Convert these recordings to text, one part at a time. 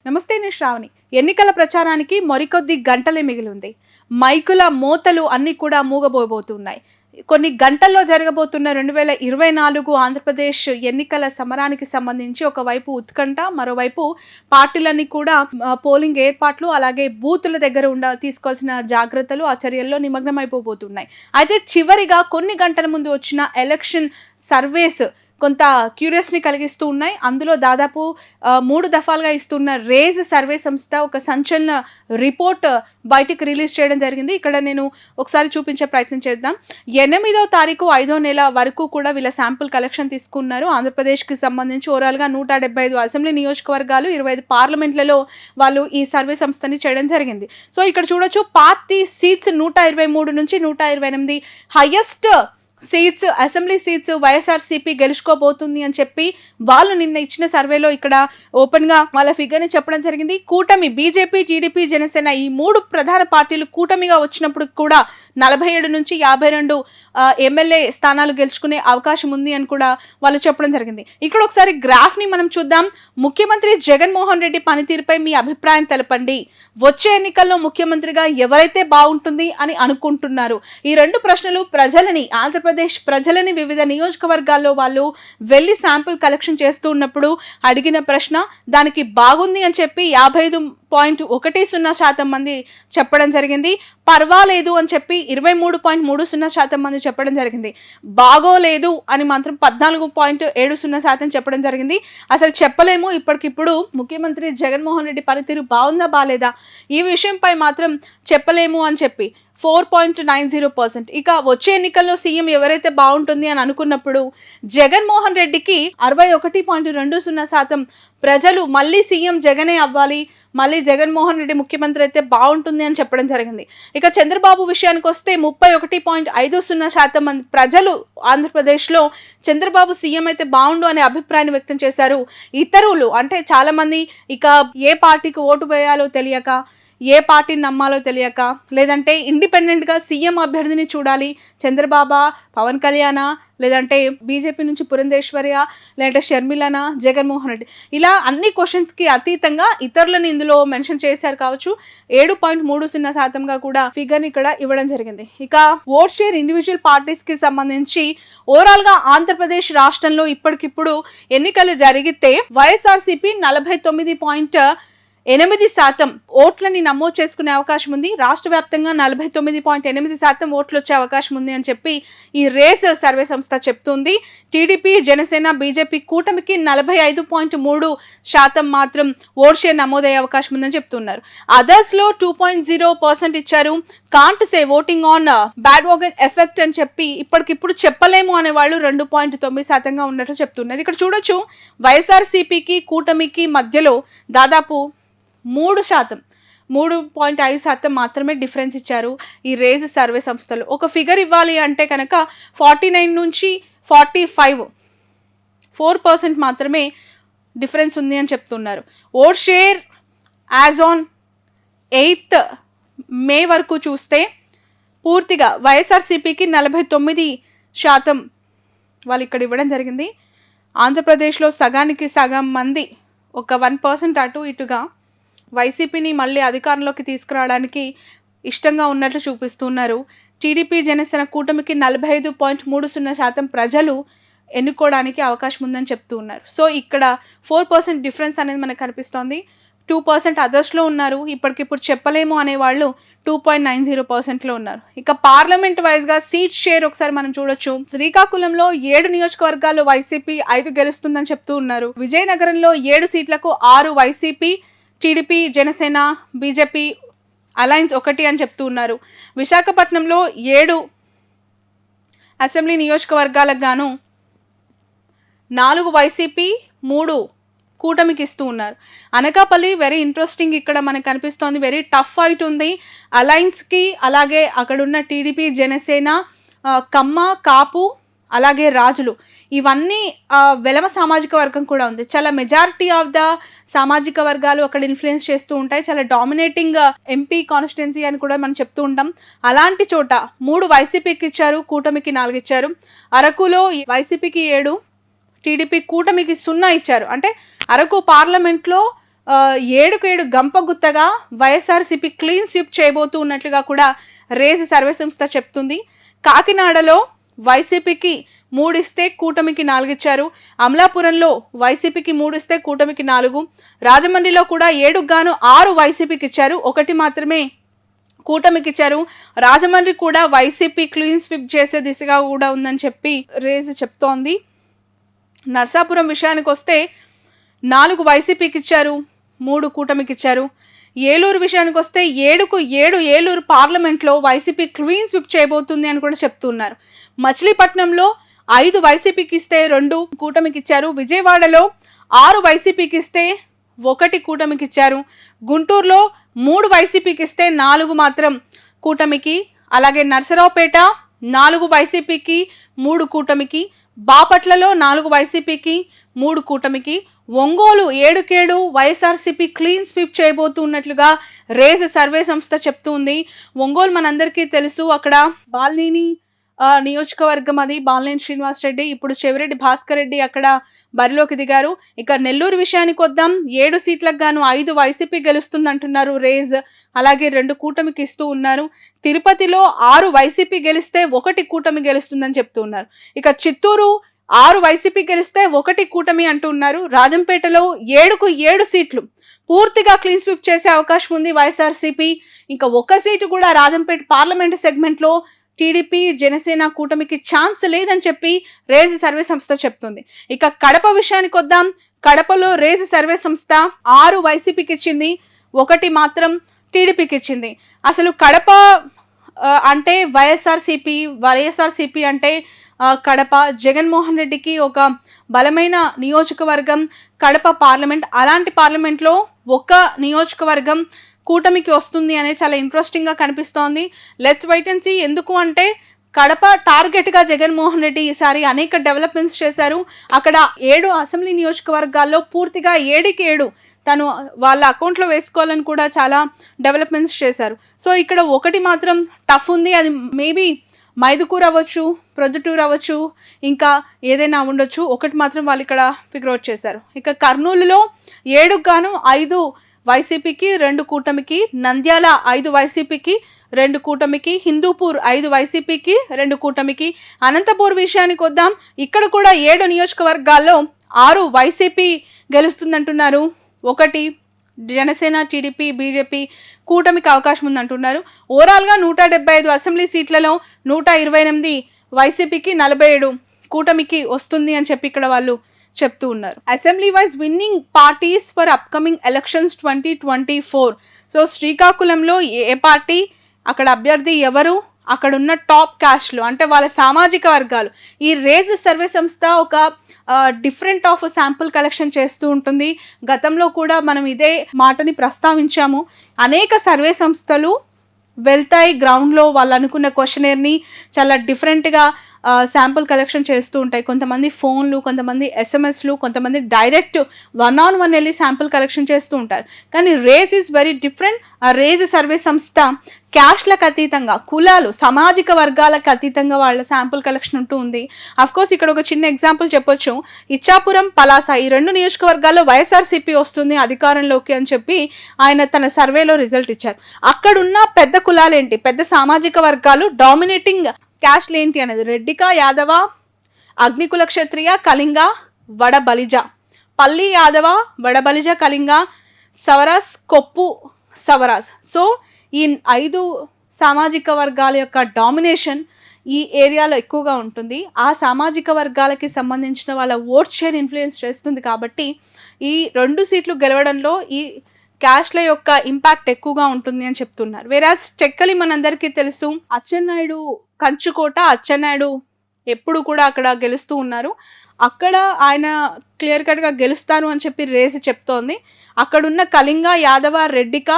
నమస్తే, నేను శ్రావణి. ఎన్నికల ప్రచారానికి మరికొద్ది గంటలే మిగిలి ఉంది. మైకుల మోతలు అన్నీ కూడా మూగబోతున్నాయి. కొన్ని గంటల్లో జరగబోతున్న 2024 ఆంధ్రప్రదేశ్ ఎన్నికల సమరానికి సంబంధించి ఒకవైపు ఉత్కంఠ, మరోవైపు పార్టీలన్నీ కూడా పోలింగ్ ఏర్పాట్లు, అలాగే బూతుల దగ్గర తీసుకోవాల్సిన జాగ్రత్తలు, ఆ చర్యల్లో నిమగ్నమైపోతున్నాయి. అయితే చివరిగా కొన్ని గంటల ముందు వచ్చిన ఎలక్షన్ సర్వేస్ కొంత క్యూరియస్ని కలిగిస్తూ ఉన్నాయి. అందులో దాదాపు 3 దఫాలుగా ఇస్తున్న రేజ్ సర్వే సంస్థ ఒక సంచలన రిపోర్ట్ బయటికి రిలీజ్ చేయడం జరిగింది. ఇక్కడ నేను ఒకసారి చూపించే ప్రయత్నం చేద్దాం. 8వ తారీఖు 5వ నెల వరకు కూడా వీళ్ళ శాంపుల్ కలెక్షన్ తీసుకున్నారు. ఆంధ్రప్రదేశ్కి సంబంధించి ఓవరాల్గా 175 అసెంబ్లీ నియోజకవర్గాలు, 25 పార్లమెంట్లలో వాళ్ళు ఈ సర్వే సంస్థని చేయడం జరిగింది. సో ఇక్కడ చూడొచ్చు, పార్టీ సీట్స్ 123 నుంచి 128 highest seats, assembly seats YSRCP గెలుచుకోబోతుంది అని చెప్పి వాళ్ళు నిన్న ఇచ్చిన సర్వేలో ఇక్కడ ఓపెన్గా వాళ్ళ ఫిగర్ని చెప్పడం జరిగింది. కూటమి బీజేపీ, టీడీపీ, జనసేన ఈ 3 ప్రధాన పార్టీలు కూటమిగా వచ్చినప్పుడు కూడా 47 నుంచి 52 ఎమ్మెల్యే స్థానాలు గెలుచుకునే అవకాశం ఉంది అని కూడా వాళ్ళు చెప్పడం జరిగింది. ఇక్కడ ఒకసారి గ్రాఫ్ని మనం చూద్దాం. ముఖ్యమంత్రి జగన్మోహన్ రెడ్డి పనితీరుపై మీ అభిప్రాయం తెలపండి. వచ్చే ఎన్నికల్లో ముఖ్యమంత్రిగా ఎవరైతే బాగుంటుంది అని అనుకుంటున్నారు? ఈ 2 ప్రశ్నలు ఆంధ్రప్రదేశ్ ప్రజలని వివిధ నియోజకవర్గాల్లో వాళ్ళు వెళ్ళి శాంపుల్ కలెక్షన్ చేస్తూ ఉన్నప్పుడు అడిగిన ప్రశ్న. దానికి బాగుంది అని చెప్పి 55.10% మంది చెప్పడం జరిగింది. పర్వాలేదు అని చెప్పి 23.30% మంది చెప్పడం జరిగింది. బాగోలేదు అని మాత్రం 14.70% చెప్పడం జరిగింది. అసలు చెప్పలేము, ఇప్పటికిప్పుడు ముఖ్యమంత్రి జగన్మోహన్ రెడ్డి పనితీరు బాగుందా బాలేదా ఈ విషయంపై మాత్రం చెప్పలేము అని చెప్పి 4.90%. ఇక వచ్చే ఎన్నికల్లో సీఎం ఎవరైతే బాగుంటుంది అని అనుకున్నప్పుడు జగన్మోహన్ రెడ్డికి 61.20% ప్రజలు మళ్ళీ సీఎం జగనే అవ్వాలి, మళ్ళీ జగన్మోహన్ రెడ్డి ముఖ్యమంత్రి అయితే బాగుంటుంది అని చెప్పడం జరిగింది. ఇక చంద్రబాబు విషయానికి వస్తే 31.50% మంది ప్రజలు ఆంధ్రప్రదేశ్లో చంద్రబాబు సీఎం అయితే బాగుండు అనే అభిప్రాయాన్ని వ్యక్తం చేశారు. ఇతరులు అంటే చాలామంది ఇక ఏ పార్టీకి ఓటు వేయాలో తెలియక, ఏ పార్టీని నమ్మాలో తెలియక, లేదంటే ఇండిపెండెంట్గా సీఎం అభ్యర్థిని చూడాలి, చంద్రబాబా, పవన్ కళ్యాణ, లేదంటే బీజేపీ నుంచి పురంధేశ్వర్య, లేదంటే షర్మిలనా, జగన్మోహన్ రెడ్డి, ఇలా అన్ని క్వశ్చన్స్కి అతీతంగా ఇతరులను ఇందులో మెన్షన్ చేశారు కావచ్చు. 7.30%గా కూడా ఫిగర్ని ఇక్కడ ఇవ్వడం జరిగింది. ఇక ఓట్ షేర్ ఇండివిజువల్ పార్టీస్కి సంబంధించి ఓవరాల్గా ఆంధ్రప్రదేశ్ రాష్ట్రంలో ఇప్పటికిప్పుడు ఎన్నికలు జరిగితే వైఎస్ఆర్సీపీ 49.8% ఓట్లని నమోదు చేసుకునే అవకాశం ఉంది. రాష్ట్ర వ్యాప్తంగా 49.8% ఓట్లు వచ్చే అవకాశం ఉంది అని చెప్పి ఈ రేస్ సర్వే సంస్థ చెప్తుంది. టీడీపీ, జనసేన, బీజేపీ కూటమికి 45.3% మాత్రం ఓట్ షేర్ నమోదయ్యే అవకాశం ఉందని చెప్తున్నారు. అదర్స్లో 2.0% ఇచ్చారు. Can't say voting on bad wagen effect అని చెప్పి ఇప్పటికిప్పుడు చెప్పలేము అనే వాళ్ళు 2.9%గా ఉన్నట్లు చెప్తున్నారు. ఇక్కడ చూడొచ్చు, వైఎస్ఆర్సీపీకి కూటమికి మధ్యలో దాదాపు 3.5% మాత్రమే డిఫరెన్స్ ఇచ్చారు ఈ రేజ్ సర్వే సంస్థలు. ఒక ఫిగర్ ఇవ్వాలి అంటే కనుక 49 నుంచి 4% మాత్రమే డిఫరెన్స్ ఉంది అని చెప్తున్నారు. Vote share as on 8th మే వరకు చూస్తే పూర్తిగా వైఎస్ఆర్సీపీకి 49% వాళ్ళు ఇక్కడ ఇవ్వడం జరిగింది. ఆంధ్రప్రదేశ్లో సగానికి సగం మంది, ఒక 1% అటు ఇటుగా వైసీపీని మళ్ళీ అధికారంలోకి తీసుకురావడానికి ఇష్టంగా ఉన్నట్లు చూపిస్తున్నారు. టీడీపీ, జనసేన కూటమికి 45.30% ప్రజలు ఎన్నుకోవడానికి అవకాశం ఉందని చెప్తూ ఉన్నారు. సో ఇక్కడ 4% డిఫరెన్స్ అనేది మనకు కనిపిస్తోంది. 2% అదర్స్లో ఉన్నారు. ఇప్పటికిప్పుడు చెప్పలేము అనేవాళ్ళు 2.90%లో ఉన్నారు. ఇక పార్లమెంట్ వైజ్గా సీట్ షేర్ ఒకసారి మనం చూడొచ్చు. శ్రీకాకుళంలో 7 నియోజకవర్గాల్లో వైసీపీ 5 గెలుస్తుందని చెప్తూ ఉన్నారు. విజయనగరంలో 7 సీట్లకు 6 YCP, TDP, Janasena, BJP alliance 1 అని చెప్తూ ఉన్నారు. విశాఖపట్నంలో 7 అసెంబ్లీ నియోజకవర్గాలకు గాను 4 వైసీపీ, 3 కూటమికి ఇస్తూ ఉన్నారు. అనకాపల్లి వెరీ ఇంట్రెస్టింగ్ ఇక్కడ మనకు కనిపిస్తోంది. వెరీ టఫ్ ఫైట్ ఉంది అలయన్స్కి. అలాగే అక్కడున్న టీడీపీ, జనసేన, కమ్మ, కాపు, అలాగే రాజులు, ఇవన్నీ వెలమ సామాజిక వర్గం కూడా ఉంది. చాలా మెజారిటీ ఆఫ్ ద సామాజిక వర్గాలు అక్కడ ఇన్ఫ్లుయెన్స్ చేస్తూ ఉంటాయి. చాలా డామినేటింగ్ ఎంపీ కాన్స్టిట్యున్సీ అని కూడా మనం చెప్తూ ఉంటాం. అలాంటి చోట 3 వైసీపీకి ఇచ్చారు, కూటమికి 4 ఇచ్చారు. అరకులో వైసీపీకి 7, టీడీపీ కూటమికి 0 ఇచ్చారు. అంటే అరకు పార్లమెంట్లో ఏడుకు 7 గంపగుత్తగా వైఎస్ఆర్సీపీ క్లీన్ స్వీప్ చేయబోతూ ఉన్నట్లుగా కూడా రేజ్ సర్వే సంస్థ చెప్తుంది. కాకినాడలో వైసీపీకి 3 ఇస్తే కూటమికి 4 ఇచ్చారు. అమలాపురంలో వైసీపీకి 3 ఇస్తే కూటమికి 4. రాజమండ్రిలో కూడా 7కు గాను 6 వైసీపీకి ఇచ్చారు, 1 మాత్రమే కూటమికి ఇచ్చారు. రాజమండ్రి కూడా వైసీపీ క్లీన్ స్వీప్ చేసే దిశగా కూడా ఉందని చెప్పి రేజ్ చెప్తోంది. నర్సాపురం విషయానికి వస్తే 4 వైసీపీకి ఇచ్చారు, 3 కూటమికి ఇచ్చారు. ఏలూరు విషయానికి వస్తే 7కు 7 ఏలూరు పార్లమెంట్లో వైసీపీ క్లీన్ స్వీప్ చేయబోతుంది అని కూడా చెప్తున్నారు. మచిలీపట్నంలో 5 వైసీపీకి ఇస్తే 2 కూటమికి ఇచ్చారు. విజయవాడలో 6 వైసీపీకి ఇస్తే 1 కూటమికి ఇచ్చారు. గుంటూరులో 3 వైసీపీకి ఇస్తే 4 మాత్రం కూటమికి. అలాగే నర్సరావుపేట 4 వైసీపీకి 3 కూటమికి. బాపట్లలో 4 వైసీపీకి 3 కూటమికి. ఒంగోలు 7కు 7 వైఎస్ఆర్సీపీ క్లీన్ స్వీప్ చేయబోతున్నట్లుగా రేజ్ సర్వే సంస్థ చెప్తుంది. ఒంగోలు మనందరికీ తెలుసు, అక్కడ బాలినేని నియోజకవర్గం, అది బాలినేని శ్రీనివాస్ రెడ్డి, ఇప్పుడు చెవిరెడ్డి భాస్కర్ రెడ్డి అక్కడ బరిలోకి దిగారు. ఇక నెల్లూరు విషయానికి వద్దాం. 7 సీట్లకు గాను 5 వైసీపీ గెలుస్తుంది అంటున్నారు రేజ్, అలాగే 2 కూటమికి ఇస్తూ ఉన్నారు. తిరుపతిలో 6 వైసీపీ గెలిస్తే 1 కూటమి గెలుస్తుందని చెప్తూ ఉన్నారు. ఇక చిత్తూరు 6 వైసీపీ గెలిస్తే 1 కూటమి అంటున్నారు. రాజంపేటలో 7కు 7 సీట్లు పూర్తిగా క్లీన్ స్వీప్ చేసే అవకాశం ఉంది వైఎస్ఆర్సీపీ. ఇంకా 1 సీటు కూడా రాజంపేట పార్లమెంటు సెగ్మెంట్లో టీడీపీ జనసేన కూటమికి ఛాన్స్ లేదని చెప్పి రేజ్ సర్వే సంస్థ చెప్తుంది. ఇక కడప విషయానికి వద్దాం. కడపలో రేజ్ సర్వే సంస్థ 6 వైసీపీకి ఇచ్చింది, 1 మాత్రం టీడీపీకి ఇచ్చింది. అసలు కడప అంటే వైఎస్ఆర్సీపీ అంటే కడప జగన్మోహన్ రెడ్డికి ఒక బలమైన నియోజకవర్గం కడప పార్లమెంట్. అలాంటి పార్లమెంట్లో 1 నియోజకవర్గం కూటమికి వస్తుంది అనేది చాలా ఇంట్రెస్టింగ్గా కనిపిస్తోంది. Let's wait and see. ఎందుకు అంటే కడప టార్గెట్గా జగన్మోహన్ రెడ్డి ఈసారి అనేక డెవలప్మెంట్స్ చేశారు. అక్కడ 7 అసెంబ్లీ నియోజకవర్గాల్లో పూర్తిగా 7కి 7 తను వాళ్ళ అకౌంట్లో వేసుకోవాలని కూడా చాలా డెవలప్మెంట్స్ చేశారు. సో ఇక్కడ 1 మాత్రం టఫ్ ఉంది. అది మేబీ మైదుకూరు అవ్వచ్చు, ప్రొద్దుటూరు అవ్వచ్చు, ఇంకా ఏదైనా ఉండొచ్చు. 1 మాత్రం వాళ్ళు ఇక్కడ ఫిగర్ అవుట్ చేశారు. ఇక కర్నూలులో 7కు గాను 5 వైసీపీకి 2 కూటమికి. నంద్యాల 5 వైసీపీకి 2 కూటమికి. హిందూపూర్ 5 వైసీపీకి 2 కూటమికి. అనంతపూర్ విషయానికి వద్దాం. ఇక్కడ కూడా 7 నియోజకవర్గాల్లో 6 వైసీపీ గెలుస్తుందంటున్నారు, 1 జనసేన టీడీపీ బీజేపీ కూటమికి అవకాశం ఉందంటున్నారు. ఓవరాల్గా 175 అసెంబ్లీ సీట్లలో 128 వైసీపీకి, 47 కూటమికి వస్తుంది అని చెప్పి ఇక్కడ వాళ్ళు చెప్తూ ఉన్నారు. Assembly wise winnowing parties for upcoming elections 2024. So శ్రీకాకుళంలో ఏ పార్టీ, అక్కడ అభ్యర్థి ఎవరు, అక్కడున్న టాప్ క్యాస్ట్లు అంటే వాళ్ళ సామాజిక వర్గాలు. ఈ రేజ్ సర్వే సంస్థ ఒక డిఫరెంట్ ఆఫ్ శాంపుల్ కలెక్షన్ చేస్తూ ఉంటుంది. గతంలో కూడా మనం ఇదే మాటని ప్రస్తావించాము. అనేక సర్వే సంస్థలు వెళ్తాయి గ్రౌండ్లో, వాళ్ళు అనుకున్న క్వశ్చనర్ని చాలా డిఫరెంట్గా శాంపుల్ కలెక్షన్ చేస్తూ ఉంటాయి. కొంతమంది ఫోన్లు, కొంతమంది ఎస్ఎంఎస్లు, కొంతమంది డైరెక్ట్ 1-on-1 వెళ్ళి శాంపుల్ కలెక్షన్ చేస్తూ ఉంటారు. కానీ రేజ్ ఈజ్ వెరీ డిఫరెంట్. ఆ రేజ్ సర్వే సంస్థ క్యాస్ట్లకు అతీతంగా, కులాలు, సామాజిక వర్గాలకు అతీతంగా వాళ్ళ శాంపుల్ కలెక్షన్ ఉంటూ ఉంది. అఫ్కోర్స్ ఇక్కడ ఒక చిన్న ఎగ్జాంపుల్ చెప్పొచ్చు. ఇచ్చాపురం, పలాస ఈ 2 నియోజకవర్గాల్లో వైఎస్ఆర్సీపీ వస్తుంది అధికారంలోకి అని చెప్పి ఆయన తన సర్వేలో రిజల్ట్ ఇచ్చారు. అక్కడున్న పెద్ద కులాలేంటి, పెద్ద సామాజిక వర్గాలు, డామినేటింగ్ క్యాస్ట్లు ఏంటి అనేది రెడ్డిక, యాదవ, అగ్నికుల క్షత్రియ, కళింగ, వడబలిజ, పల్లి యాదవ, వడబలిజ, కళింగ, సవరాస్, కొప్పు సవరాస్. సో ఈ 5 సామాజిక వర్గాల యొక్క డామినేషన్ ఈ ఏరియాలో ఎక్కువగా ఉంటుంది. ఆ సామాజిక వర్గాలకి సంబంధించిన వాళ్ళ ఓట్ షేర్ ఇన్ఫ్లుయెన్స్ చేస్తుంది. కాబట్టి ఈ 2 సీట్లు గెలవడంలో ఈ క్యాస్ట్ల యొక్క ఇంపాక్ట్ ఎక్కువగా ఉంటుంది అని చెప్తున్నారు. వేరాజ్ టెక్కలి మనందరికీ తెలుసు, అచ్చెన్నాయుడు కంచుకోట, అచ్చెన్నాయుడు ఎప్పుడు కూడా అక్కడ గెలుస్తూ ఉన్నారు. అక్కడ ఆయన క్లియర్ కట్గా గెలుస్తారు అని చెప్పి రేసి చెప్తోంది. అక్కడున్న కళింగ, యాదవ, రెడ్డిక,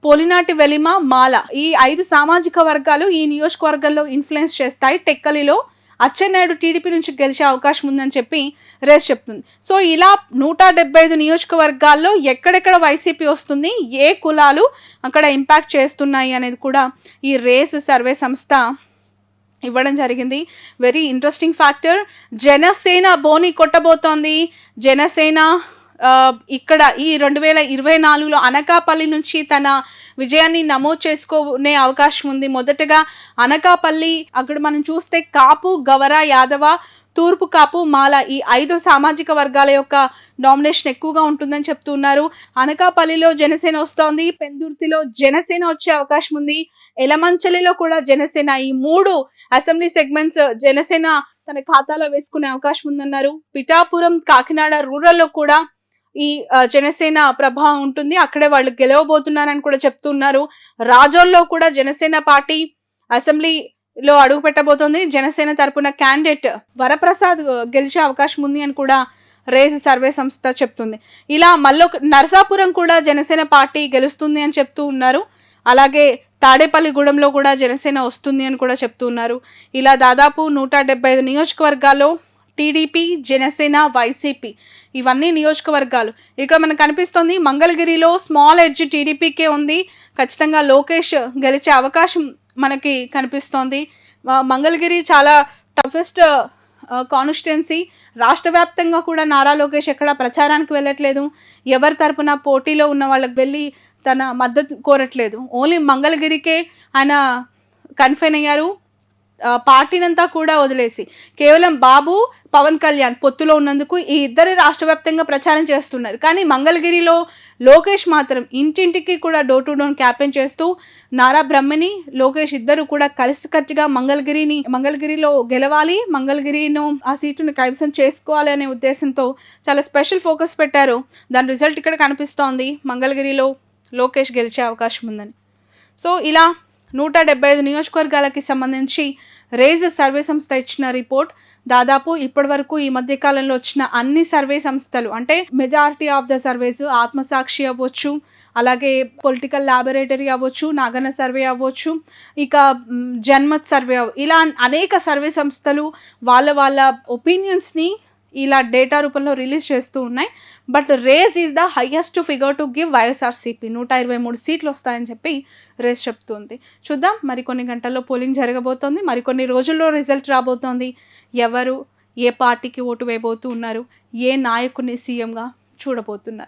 పోలినాటి, వెలిమ, మాల ఈ 5 సామాజిక వర్గాలు ఈ నియోజకవర్గంలో ఇన్ఫ్లుయెన్స్ చేస్తాయి. టెక్కలిలో అచ్చెన్నాయుడు టీడీపీ నుంచి గెలిచే అవకాశం ఉందని చెప్పి రేస్ చెప్తుంది. సో ఇలా 175 నియోజకవర్గాల్లో ఎక్కడెక్కడ వైసీపీ వస్తుంది, ఏ కులాలు అక్కడ ఇంపాక్ట్ చేస్తున్నాయి అనేది కూడా ఈ రేస్ సర్వే సంస్థ ఇవ్వడం జరిగింది. Very interesting factor. జనసేన బోని కొట్టబోతోంది. జనసేన ఇక్కడ ఈ 2024లో అనకాపల్లి నుంచి తన విజయాన్ని నమోదు చేసుకునే అవకాశం ఉంది. మొదటగా అనకాపల్లి, అక్కడ మనం చూస్తే కాపు, గవర, యాదవ, తూర్పు కాపు, మాల ఈ 5 సామాజిక వర్గాల యొక్క డామినేషన్ ఎక్కువగా ఉంటుందని చెప్తున్నారు. అనకాపల్లిలో జనసేన వస్తోంది, పెందుర్తిలో జనసేన వచ్చే అవకాశం ఉంది, ఎలమంచలిలో కూడా జనసేన. ఈ 3 అసెంబ్లీ సెగ్మెంట్స్ జనసేన తన ఖాతాలో వేసుకునే అవకాశం ఉందన్నారు. పిఠాపురం, కాకినాడ రూరల్లో కూడా ఈ జనసేన ప్రభావం ఉంటుంది, అక్కడే వాళ్ళు గెలవబోతున్నారని కూడా చెప్తున్నారు. రాజోల్లో కూడా జనసేన పార్టీ అసెంబ్లీలో అడుగు పెట్టబోతోంది. జనసేన తరపున క్యాండిడేట్ వరప్రసాద్ గెలిచే అవకాశం ఉంది అని కూడా రేజ్ సర్వే సంస్థ చెప్తుంది. ఇలా నరసాపురం కూడా జనసేన పార్టీ గెలుస్తుంది అని చెప్తూ ఉన్నారు. అలాగే తాడేపల్లిగూడెంలో కూడా జనసేన వస్తుంది అని కూడా చెప్తున్నారు. ఇలా దాదాపు 175 నియోజకవర్గాల్లో టీడీపీ, జనసేన, వైసీపీ ఇవన్నీ నియోజకవర్గాలు. ఇక్కడ మనకు కనిపిస్తుంది మంగళగిరిలో స్మాల్ ఎడ్జ్ టీడీపీకే ఉంది. ఖచ్చితంగా లోకేష్ గెలిచే అవకాశం మనకి కనిపిస్తోంది. మంగళగిరి చాలా టఫెస్ట్ కాన్స్టిట్యున్సీ. రాష్ట్ర వ్యాప్తంగా కూడా నారా లోకేష్ ఎక్కడ ప్రచారానికి వెళ్ళట్లేదు. ఎవరి తరపున పోటీలో ఉన్న వాళ్ళకి వెళ్ళి తన మద్దతు కోరట్లేదు. ఓన్లీ మంగళగిరికే ఆయన కన్ఫైన్ అయ్యారు, పార్టీనంతా కూడా వదిలేసి. కేవలం బాబు, పవన్ కళ్యాణ్ పొత్తులో ఉన్నందుకు ఈ ఇద్దరు రాష్ట్ర వ్యాప్తంగా ప్రచారం చేస్తున్నారు. కానీ మంగళగిరిలో లోకేష్ మాత్రం ఇంటింటికి కూడా డోర్ టు డోర్ క్యాంపెయిన్ చేస్తూ నారా బ్రహ్మని, లోకేష్ ఇద్దరు కూడా కలిసికట్టుగా మంగళగిరిలో గెలవాలి, మంగళగిరిను ఆ సీటును కైవసం చేసుకోవాలి అనే ఉద్దేశంతో చాలా స్పెషల్ ఫోకస్ పెట్టారు. దాని రిజల్ట్ ఇక్కడ కనిపిస్తోంది. మంగళగిరిలో లోకేష్ గెలిచే అవకాశం ఉందని. సో ఇలా 175 నియోజకవర్గాలకి సంబంధించి రేజ్ సర్వే సంస్థ ఇచ్చిన రిపోర్ట్. దాదాపు ఇప్పటి వరకు ఈ మధ్య కాలంలో వచ్చిన అన్ని సర్వే సంస్థలు, అంటే మెజారిటీ ఆఫ్ ద సర్వేస్, ఆత్మసాక్షి అవ్వచ్చు, అలాగే పొలిటికల్ ల్యాబొరేటరీ అవ్వచ్చు, నాగన్న సర్వే అవ్వచ్చు, ఇక జన్మత్ సర్వే ఇలా అనేక సర్వే సంస్థలు వాళ్ళ ఒపీనియన్స్ని ఇలా డేటా రూపంలో రిలీజ్ చేస్తూ ఉన్నాయి. But rage is the highest figure to give YSRCP. 123 సీట్లు వస్తాయని చెప్పి రేజ్ చెప్తుంది. చూద్దాం, మరికొన్ని గంటల్లో పోలింగ్ జరగబోతోంది, మరికొన్ని రోజుల్లో రిజల్ట్ రాబోతోంది. ఎవరు ఏ పార్టీకి ఓటు వేయబోతూ ఉన్నారు, ఏ నాయకుడిని సీఎంగా చూడబోతున్నారు.